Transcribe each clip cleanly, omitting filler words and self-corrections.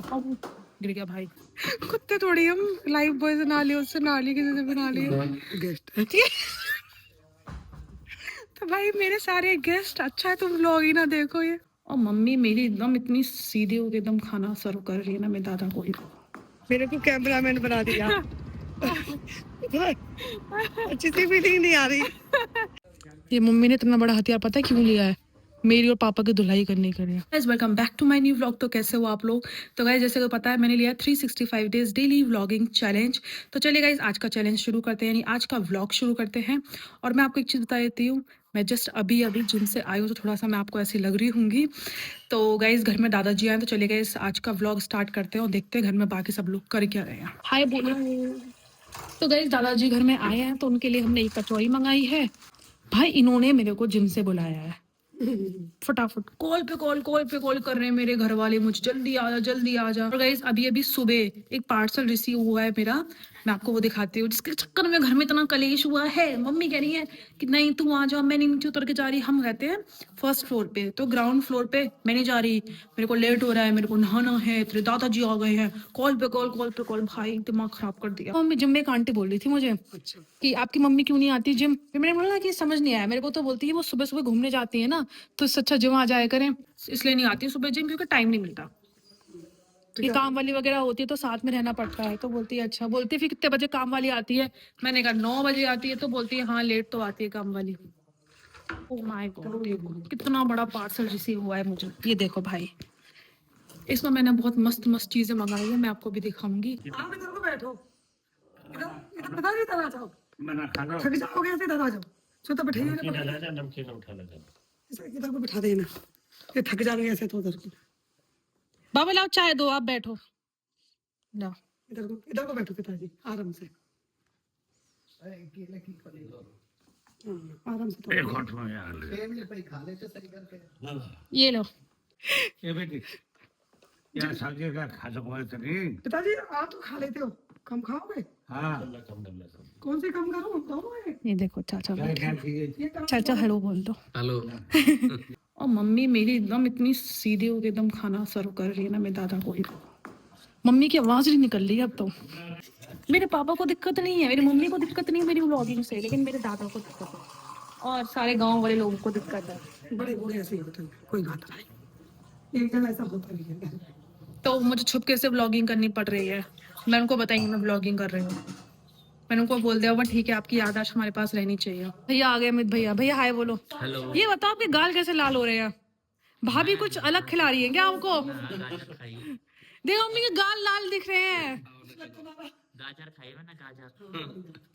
अब गिर गया भाई। कुत्ते थोड़ी हम लाइफ बॉय से ना लिए, उससे ना लिए, किसी से भी ना लिए गेस्ट। तो भाई मेरे सारे गेस्ट, अच्छा है तुम लोग ही ना देखो ये। और मम्मी मेरी एकदम इतनी सीधी होकर एकदम खाना सर्व कर रही है ना, मेरे दादा को ही। मेरे को कैमरामैन बना दिया। अच्छी सी फीलिंग नहीं आ रही। ये मम्मी ने इतना बड़ा हथियार पता है क्यों लिया है? मेरी और पापा की धुलाई करने के लिए। Guys welcome back to my new vlog. तो कैसे हो आप लोग? तो गाइस जैसे को पता है मैंने लिया 365 डेज डेली व्लॉगिंग चैलेंज। तो चलिए गाइस आज का चैलेंज शुरू करते हैं, यानी आज का व्लॉग शुरू करते हैं। और मैं आपको एक चीज़ बता देती हूँ, मैं जस्ट अभी अभी जिम से आई हूँ, तो थोड़ा सा मैं आपको ऐसी लग रही हूँगी। तो गाइस घर में दादाजी आए, तो चलिए गाइस आज का व्लॉग स्टार्ट करते हैं और देखते हैं घर में बाकी सब लोग कर क्या रहे हैं। हाय बोलो। तो गाइस दादाजी घर में आए हैं, तो उनके लिए हमने एक कचौड़ी मंगाई है। भाई इन्होंने मेरे को जिम से बुलाया है। फटाफट कॉल पे कॉल कर रहे हैं मेरे घर वाले, मुझे जल्दी आ जा जल्दी आ जा। और गाइस अभी अभी सुबह एक पार्सल रिसीव हुआ है मेरा, मैं आपको वो दिखाती हूँ, जिसके चक्कर में घर में इतना कलेश हुआ है। मम्मी कह रही है कि नहीं तू आ जा, मैं नीचे उतर के जा रही। हम रहते हैं फर्स्ट फ्लोर पे, तो ग्राउंड फ्लोर पे मैं नहीं जा रही, मेरे को लेट हो रहा है, मेरे को नहाना है, तेरे दादाजी आ गए हैं। कॉल पे कॉल, भाई दिमाग खराब कर दिया। मम्मी जिम में एक आंटी बोल रही थी मुझे कि आपकी मम्मी क्यों नहीं आती जिम। फिर मैंने बोला कि समझ नहीं आया मेरे को। तो बोलती है वो सुबह सुबह घूमने जाती है ना, तो इससे अच्छा जिम आ जाया करें, इसलिए नहीं आती सुबह जिम, क्योंकि टाइम नहीं मिलता। ये काम वाली वगैरह होती है तो साथ में रहना पड़ता है। तो बोलती है अच्छा, बोलती है फिर कितने बजे काम वाली आती है? मैंने कहा 9 बजे आती है। तो बोलती है हाँ लेट तो आती है काम वाली। ओह माय गॉड, कितना बड़ा पार्सल रिसीव हुआ है मुझे, ये देखो भाई। इसमें मैंने बहुत मस्त मस्त चीजें मंगाई है, मैं आपको भी दिखाऊंगी। आप इधर को बैठो, इधर बता दी, इधर आ जाओ, थक जाओगे ऐसे, इधर आ जाओ। सो तो बैठिए, इधर को बिठा देना, ये थक जाओगे ऐसे तो उधर को। बाबा लाओ चाय दो, आप बैठो, लाओ इधर को बैठो पिताजी, आराम से। आराम से ये लो। पिताजी आप तो खा लेते हो, कम खाओगे? हाँ। कौन से कम करूं? दोनों है। ये देखो चाचा, चाचा हेलो बोल दो। हेलो। और मम्मी मेरी एकदम इतनी सीधी होकर एकदम खाना सर्व कर रही है ना, मेरे दादा को ही। मम्मी की आवाज नहीं निकल रही अब तो। मेरे पापा को दिक्कत नहीं है, मेरी मम्मी को दिक्कत नहीं है मेरी व्लॉगिंग से, लेकिन मेरे दादा को दिक्कत है और सारे गांव वाले लोगों को दिक्कत है। बड़े बूढ़े ऐसे ही होते हैं, कोई बात नहीं, एकदम ऐसा होता नहीं है। तो मुझे छुपके से व्लॉगिंग करनी पड़ रही है। मैं उनको बताएंगी मैं व्लॉगिंग कर रही हूँ। मैंने उनको बोल दिया, ठीक है आपकी याददाश्त हमारे पास रहनी चाहिए। भैया आ गए अमित भैया। भैया हाय बोलो। हेलो। ये बताओ आपके गाल कैसे लाल हो रहे हैं? भाभी कुछ अलग खिला रही है क्या आपको? देखो मम्मी के गाल लाल दिख रहे हैं। गाजर खाई है ना, गाजर।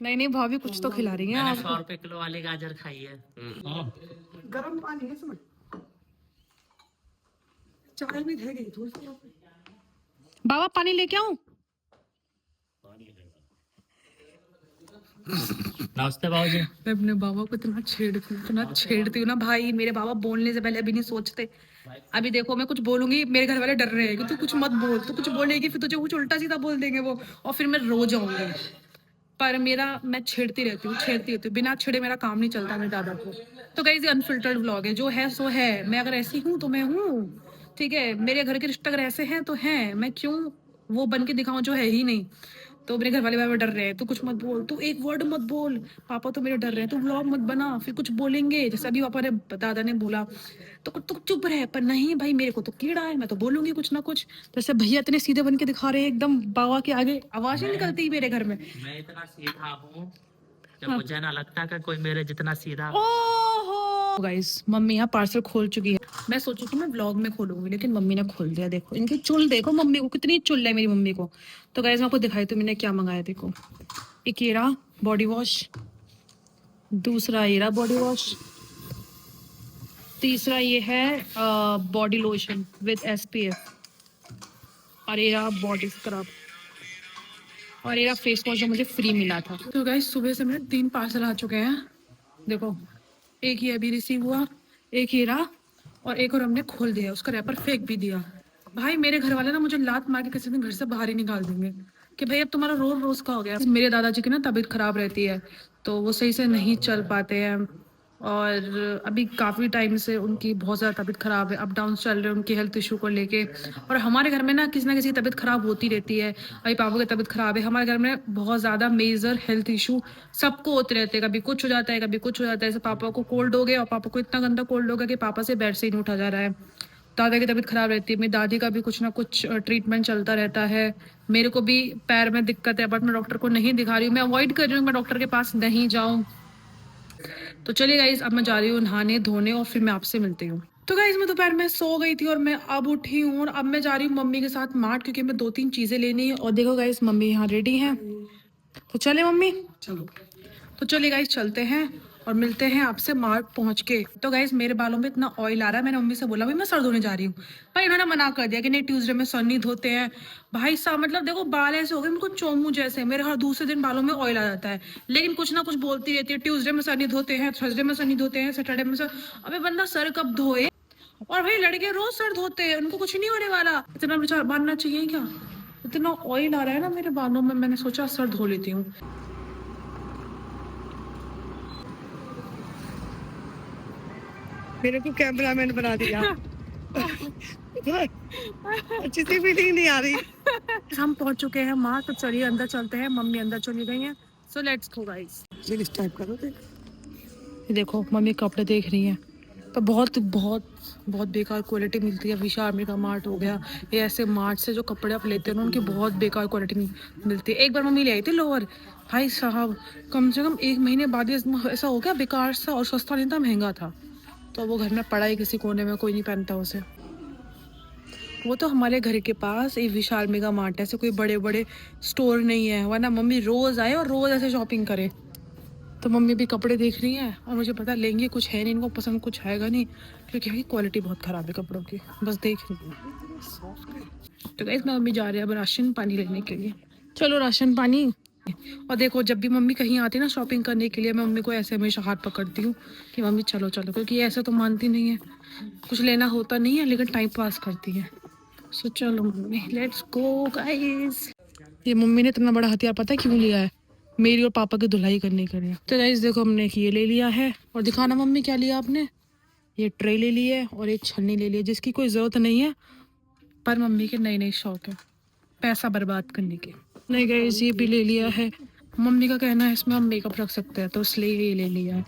नहीं नहीं भाभी कुछ तो खिला रही है मैंने आपको। 100 रुपए किलो वाली गाजर खाई है। गर्म पानी है इसमें, चाय भी दे गई थोड़ी सी। बाबा पानी लेके आऊं? नमस्ते बाबूजी। मैं अपने बाबा को इतना छेड़ती हूँ ना भाई। मेरे बाबा बोलने से पहले अभी नहीं सोचते। अभी देखो मैं कुछ बोलूंगी, मेरे घर वाले डर रहे हैं कि तू कुछ मत बोल, तू कुछ बोलेगी फिर तुझे कुछ उल्टा सीधा बोल देंगे वो, और फिर मैं रो जाऊंगी। पर मैं छेड़ती रहती हूँ, बिना छेड़े मेरा काम नहीं चलता मेरे दादा को। तो गाइस ये अनफिल्टर्ड व्लॉग है, जो है सो है। मैं अगर ऐसी हूँ तो मैं हूँ, ठीक है। मेरे घर के रिश्ते अगर ऐसे हैं तो हैं, मैं क्यों वो बन के दिखाऊं जो है ही नहीं। तो मेरे घर वाले बाबा डर रहे हैं, तू कुछ मत बोल, तू एक वर्ड मत बोल। पापा तो मेरे डर रहे हैं, तू व्लॉग मत बना, फिर कुछ बोलेंगे। जैसे अभी पापा ने दादा ने बोला तो तू चुप रहे। पर नहीं भाई, मेरे को तो कीड़ा है, मैं तो बोलूंगी कुछ ना कुछ। जैसे भैया इतने सीधे बन के दिखा रहे हैं एकदम, बाबा के आगे आवाज ही निकलती मेरे घर में। मैं इतना सीधा हूँ कि मुझे ना लगता कि कोई मेरे जितना सीधा। ओहो गाइस, मम्मी यहाँ पार्सल खोल चुकी है। मैं सोची थी मैं व्लॉग में खोलूंगी, लेकिन मम्मी ने खोल दिया। देखो इनकी चुल देखो, मम्मी को कितनी चुल है मेरी मम्मी को। तो गाइस मैं आपको दिखाई तो मैंने क्या मंगाया, देखो एक ये रहा बॉडी वॉश, दूसरा ये रहा बॉडी वॉश, तीसरा ये है बॉडी लोशन विद SPF, और ये रहा बॉडी स्क्रब, और ये रहा फेस वॉश जो मुझे फ्री मिला था। तो गाइस सुबह से मेरे 3 पार्सल आ चुके हैं। देखो एक ये अभी रिसीव हुआ, एक ये रहा, और एक और हमने खोल दिया, उसका रैपर फेंक भी दिया। भाई मेरे घर वाले ना मुझे लात मार के किसी दिन घर से बाहर ही निकाल देंगे कि भाई अब तुम्हारा रोज का हो गया। मेरे दादाजी की ना तबीयत खराब रहती है, तो वो सही से नहीं चल पाते हैं। और अभी काफ़ी टाइम से उनकी बहुत ज़्यादा तबीयत ख़राब है, अप डाउन चल रहे हैं उनके हेल्थ इशू को लेके। और हमारे घर में ना किसी की तबीयत ख़राब होती रहती है। अभी पापा की तबीयत ख़राब है, हमारे घर में बहुत ज़्यादा मेजर हेल्थ इशू सबको होते रहते हैं। कभी कुछ हो जाता है, कभी कुछ हो जाता है। जैसे पापा को कोल्ड हो गया और पापा को इतना गंदा कोल्ड हो गया कि पापा से बेड से ही नहीं उठा जा रहा है। दादा की तबीयत ख़राब रहती है, मेरी दादी का भी कुछ ना कुछ ट्रीटमेंट चलता रहता है। मेरे को भी पैर में दिक्कत है, बट मैं डॉक्टर को नहीं दिखा रही हूँ, मैं अवॉइड कर रही हूँ मैं डॉक्टर के पास नहीं जाऊँ। तो चलिए गाइज, अब मैं जा रही हूँ नहाने धोने और फिर मैं आपसे मिलती हूँ। तो गाइज मैं दोपहर में सो गई थी और मैं अब उठी हूँ और अब मैं जा रही हूँ मम्मी के साथ मार्ट, क्योंकि मैं 2-3 चीजें लेनी है। और देखो गाइज, मम्मी यहाँ रेडी हैं। तो चले मम्मी, चलो। तो चलिए गाइज चलते हैं और मिलते हैं आपसे मार्ट पहुंच के। तो गाइज मेरे बालों में इतना ऑयल आ रहा है, मैंने मम्मी से बोला भाई मैं सर धोने जा रही हूँ, भाई इन्होंने मना कर दिया कि नहीं ट्यूसडे में सर नहीं धोते हैं। भाई साहब मतलब देखो बाल ऐसे हो गए बिल्कुल चोमू जैसे, मेरे हर दूसरे दिन बालों में ऑयल आ जाता है, लेकिन कुछ ना कुछ बोलती रहती है ट्यूसडे में सर नहीं धोते हैं, थर्सडे में सर नहीं धोते हैं, सैटरडे में सर। अबे बंदा सर कब धोए? और भाई लड़के रोज सर धोते हैं, उनको कुछ नहीं होने वाला, इतना विचार मानना चाहिए क्या? इतना ऑयल आ रहा है ना मेरे बालों में, मैंने सोचा सर धो लेती हूँ। मेरे को कैमरामैन बना दिया। अच्छी सी फीलिंग नहीं आ रही। हम पहुंच चुके हैं माँ, तो चलिए अंदर चलते हैं, मम्मी अंदर चली गई हैं। So let's go guys. इस टाइप करो, देखो मम्मी कपड़े देख रही हैं, तो बहुत बहुत बहुत बेकार क्वालिटी मिलती है। विशाल मेगा मार्ट हो गया, ये ऐसे मार्ट से जो कपड़े आप लेते हैं ना उनकी बहुत बेकार क्वालिटी मिलती है। एक बार मम्मी ले आई थी लोअर, भाई साहब कम से कम 1 महीने बाद ऐसा हो गया बेकार सा, और सस्ता नहीं था महंगा था। तो वो घर में पड़ा है किसी कोने में, कोई नहीं पहनता उसे। वो तो हमारे घर के पास एक विशाल मेगा मार्ट है, ऐसे कोई बड़े बड़े स्टोर नहीं है, वरना मम्मी रोज आए और रोज ऐसे शॉपिंग करे। तो मम्मी भी कपड़े देख रही है और मुझे पता लेंगे कुछ है नहीं, इनको पसंद कुछ आएगा नहीं, क्योंकि क्वालिटी बहुत ख़राब है कपड़ों की, बस देख रही हूँ। तो गाइस मैं मम्मी जा रही है अब राशन पानी लेने के लिए। चलो राशन पानी। और देखो जब भी मम्मी कहीं आती है ना शॉपिंग करने के लिए, मैं मम्मी को ऐसे हमेशा हाथ पकड़ती हूँ कि मम्मी चलो चलो, क्योंकि ऐसे तो मानती नहीं है, कुछ लेना होता नहीं है लेकिन टाइम पास करती है। सो चलो मम्मी लेट्स गो गाइस। ये मम्मी ने इतना बड़ा हथियार पता है क्यों लिया है? मेरी और पापा की धुलाई करने के लिए। तो गाइस देखो हमने ये ले लिया है, और दिखाना मम्मी क्या लिया आपने? ये ट्रे ले ली है और एक छन्नी ले ली है, जिसकी कोई ज़रूरत नहीं है, पर मम्मी के नई नई शौक है पैसा बर्बाद करने के। नहीं गाइस ये भी ले लिया है, मम्मी का कहना है इसमें हम मेकअप रख सकते हैं, तो इसलिए ये ले लिया है।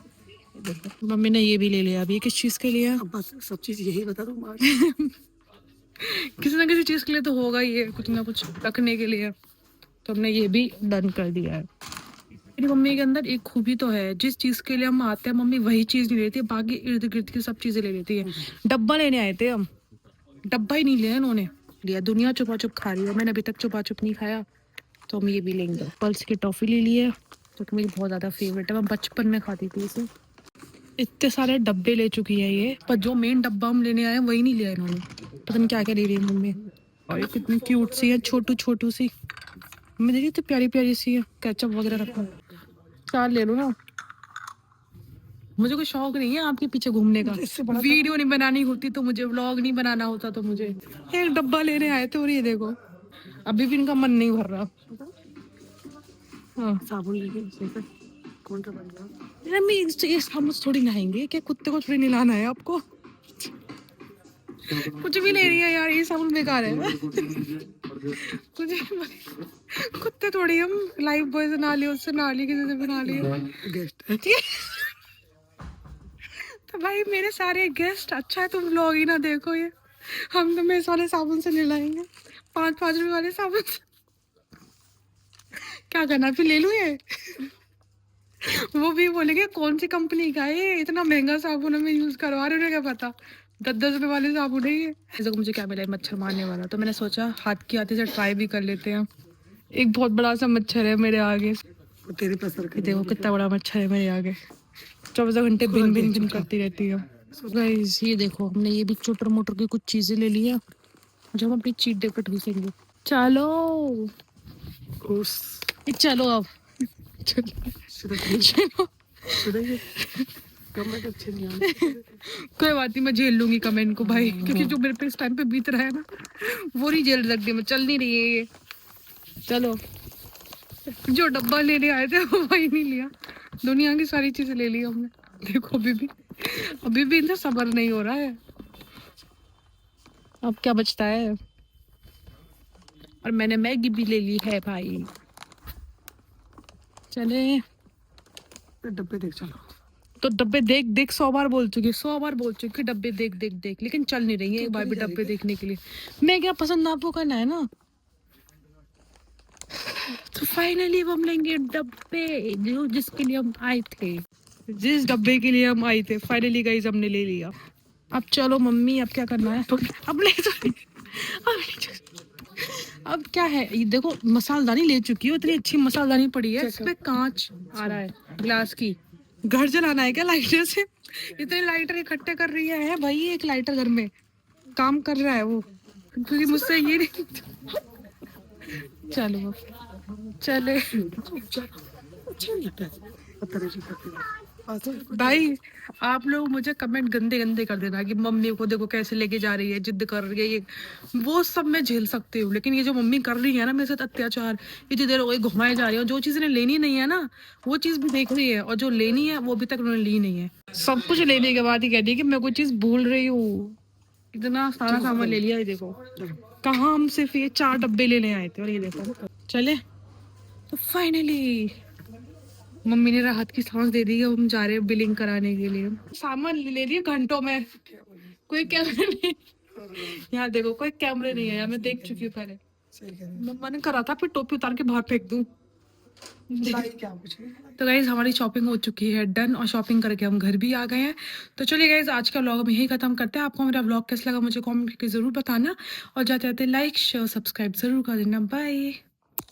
देखो मम्मी ने ये भी ले लिया। अभी ये किस चीज़ के लिए? बस सब चीज़ यही बता दूँ किसी ना किसी चीज़ के लिए तो होगा ये, कुछ ना कुछ रखने के लिए। तो हमने ये भी डन कर दिया है। मेरी मम्मी के अंदर एक खूबी तो है, जिस चीज़ के लिए हम आते हैं मम्मी वही चीज़ नहीं लेती है, बाकी इर्द गिर्द की सब चीज़ें ले लेती है। डब्बा लेने आए थे हम, डब्बा ही नहीं लिया इन्होंने, लिया दुनिया चुपा चुप खा रही है, मैंने अभी तक चुपा चुप नहीं खाया, तो हम ये भी लेंगे। पल्स की टॉफ़ी ले ली है, तो मेरी बहुत ज़्यादा फेवरेट है, मैं बचपन में खाती थी इसे। इतने सारे डब्बे ले चुकी है ये, पर जो मेन डब्बा हम लेने आए हैं वही नहीं लिया इन्होंने, पता नहीं क्या क्या ले रही है मम्मी। और ये कितनी क्यूट सी है, छोटू छोटू सी, मैं देखी तो प्यारी प्यारी सी है, केचप वगैरह रखा। 4 ले लो ना, मुझे कोई शौक नहीं है आपके पीछे घूमने का, वीडियो नहीं बनानी होती तो मुझे, व्लॉग नहीं बनाना होता तो मुझे। एक डब्बा लेने आए थे और ये देखो अभी भी इनका मन नहीं भर रहा। हाँ साबुन लेके कौन सा बन रहा? मैं ये साबुन थोड़ी नहाएंगे क्या, कुत्ते को थोड़ी नहलाना है आपको? कुछ भी ले रही है यार, ये साबुन बेकार है। कुछ कुत्ते थोड़ी हम लाइफ बॉय से नहा लिए, उससे नहा लिए, किसी से भी नहा लिए। तो भाई मेरे सारे गेस्ट, अच्छा है तुम लोग ही ना देखो ये, हम तो मेरे सारे साबुन से नहलाएंगे, 5-5 रुपए वाले साबुन से। क्या करना फिर ले लूं ये? वो भी बोलेंगे कौन सी कंपनी का है ये, इतना महंगा साबुन हमें यूज करवा रहे, उन्हें क्या पता 10-10 रुपए वाले साबुन है ये। ऐसे मुझे क्या मिला है, मच्छर मारने वाला, तो मैंने सोचा हाथ की आते से ट्राई भी कर लेते हैं। एक बहुत बड़ा सा मच्छर है मेरे आगे, तेरे देखो कितना बड़ा मच्छर है मेरे आगे, 24 घंटे बिन बिन बिन करती रहती है। गाइस ये देखो हमने ये भी चोटर मोटर की कुछ चीजें ले ली है, जब हम अपनी चीट डे पर ठूसेंगे। चलो चलो अब चलो कोई बात नहीं, मैं झेल लूंगी कमेंट को भाई, क्योंकि जो मेरे पे इस टाइम पे बीत रहा है ना वो नहीं झेल सकती मैं, चल नहीं रही है ये। चलो जो डब्बा लेने आए थे वो वही नहीं लिया, दुनिया की सारी चीजें ले ली हमने। देखो अभी भी इनसे सब्र नहीं हो रहा है। अब क्या बचता है। और मैंने मैगी भी ले ली है भाई। चले डब्बे देख चलो। तो डब्बे देख देख 100 बार बोल चुकी, 100 बार बोल चुकी डब्बे देख देख देख, लेकिन चल नहीं रही है एक बार भी डब्बे देखने के लिए। मैं क्या पसंद आपको करना है ना। तो फाइनली हम लेंगे डब्बे जो जिसके लिए हम आए थे, जिस डब्बे के लिए हम आए थे। फाइनली गाइस हमने ले लिया। अब चलो मम्मी, अब क्या करना है। अब ले अब क्या है, ये देखो मसालदानी ले चुकी हो, इतनी अच्छी मसालदानी पड़ी है, इस पे कांच आ रहा है ग्लास की। घर जलाना है क्या लाइटर से। इतने लाइटर इकट्ठे कर रही है भाई, एक लाइटर घर में काम कर रहा है वो, क्योंकि मुझसे ये नहीं। चलो चले भाई। आप लोग मुझे कमेंट गंदे गंदे कर देना कि मम्मी को देखो कैसे लेके जा रही है, जिद कर रही है, ये वो सब मैं झेल सकती हूँ, लेकिन ये जो मम्मी कर रही है ना मेरे साथ अत्याचार, इतनी देर हो गई घुमाए जा रही है, और जो चीज़ इन्हें लेनी नहीं है ना वो चीज़ भी देख रही है, और जो लेनी है वो अभी तक उन्होंने ली नहीं है। सब कुछ लेने के बाद ही कहती है कि मैं कोई चीज़ भूल रही हूँ। इतना सारा सामान ले लिया, ये देखो कहाँ हम सिर्फ ये 4 डब्बे लेने आए थे, और ये देखो। चले तो फाइनली मम्मी ने राहत की सांस दे दी कि हम जा रहे हैं बिलिंग कराने के लिए। सामान ले लिए घंटों में, कोई कैमरे नहीं। यहाँ देखो कोई कैमरे नहीं है, मैं देख चुकी हूँ पहले। मम्मा ने करा था फिर टोपी उतार के बाहर फेंक दूं। तो गाइज हमारी शॉपिंग हो चुकी है डन, और शॉपिंग करके हम घर भी आ गए हैं। तो चलिए गाइज आज का व्लॉग हम यही खत्म करते हैं। आपको मेरा व्लॉग कैसा लगा मुझे कमेंट करके जरूर बताना, और जाते जाते लाइक शेयर सब्सक्राइब जरूर कर देना। बाय।